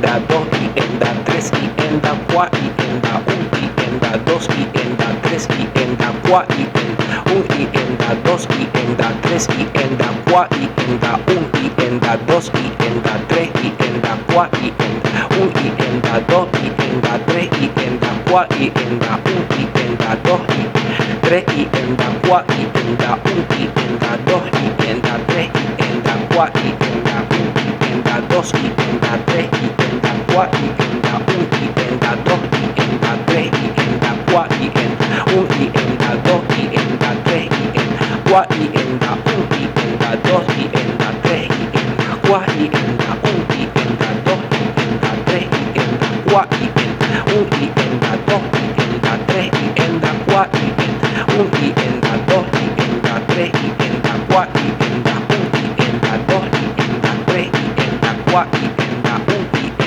da 2 i en da 3 i en da 4 i en da 1 i en da 2 i en da 3 i en da 4 i en 1 i en da 2 i en da 3 i en da 4 i en da 1 i en da 2 i en da 3 i en da 4 i en 1 i en da 2 i en da 3 i en da 4 i en da 1 i en da 2 i 3 i en da 4 i en da 1 i en da 2 i en da 3 i en da 4 i en da 1 i en da 2 i en da 3 i en da 4 i en da 1 i en da 2 i en da 3 i en da 4 i en 1 i en da 2 i en da 3 i en 4 i en da 1 i en da 2 i en da 3 i en 4 i en da 1 i en da 2 i en da 3 i en da 4 i en 1 i en da 2 i en da 3 i en da 4 i en 1 i en da 2 i en da 3 i en da 4 i en da 1 i en da 2 i en da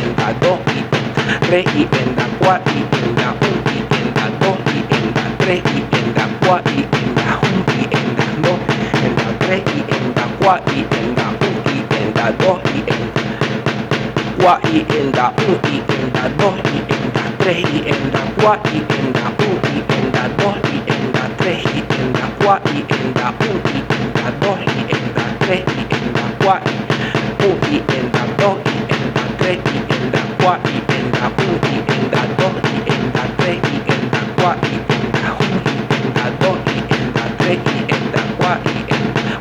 3 i en da 4 i en da 1 i en da 2 i en 3 i en da 4 i en da 1 i en da 2 i en da 3 i en da 4 i en da 1 i en da 2 en da 3 i en da 4 i en da 1 i en da 2 i en 4 i en da 1 i en da 2 i en da 3 i en da 4 i en da 1 i en da 2 i en da 3 i en da 4 i en da 1 i en da 2 i en da 3 i en da 4 i 1 i en da 2 i en da 3 i en da 4 i en da 1 i en da 2 i en da 3 i en da 4 i en da 1 i en da 2 i en da 3 i en da 4 i en 1 i en da 2 i en 4 i en da 1 i en da 2 i en da 3 i en da 4 i en da 1 i en da 2 i en da 3 i en da 4 i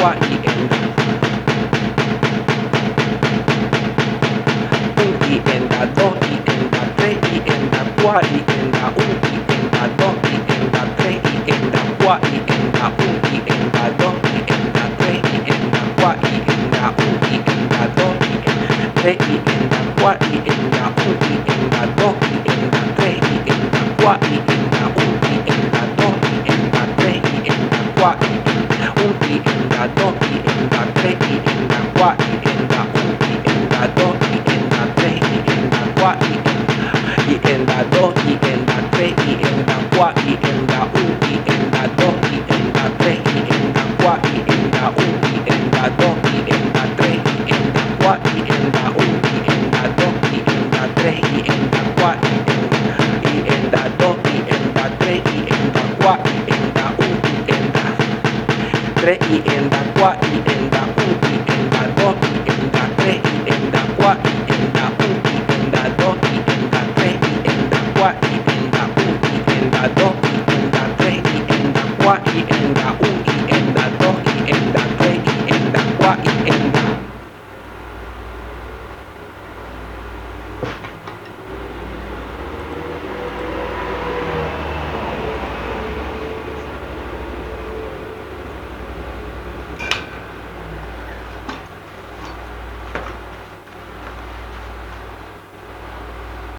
en da 1 i en da 2 i en da 3 i en da 4 i en da 1 i en da 2 i en da 3 i en da 4 i en da 1 i en da 2 i en 3 i en da 4 i en da 1 i en da 2 i en da 3 i en da 4 i en da 1 i en da 2 i en da 3 i en da 4 i en 1 i en da 2 i en da 3 i en da 4 i en da 1 i en da 2 i en da 3 i en da 4 i en da 2 i en da 3 i en da 4 i en da 1 i en da 2 i en da 3 i en da 4 i en da 1 i en da 2 i en da 3 i en da 4 i en da 1 i en da 2 i en da 3 i en da 4 i en da 2 i en da 3 i en da 4 i en da 1 i en da 3 i en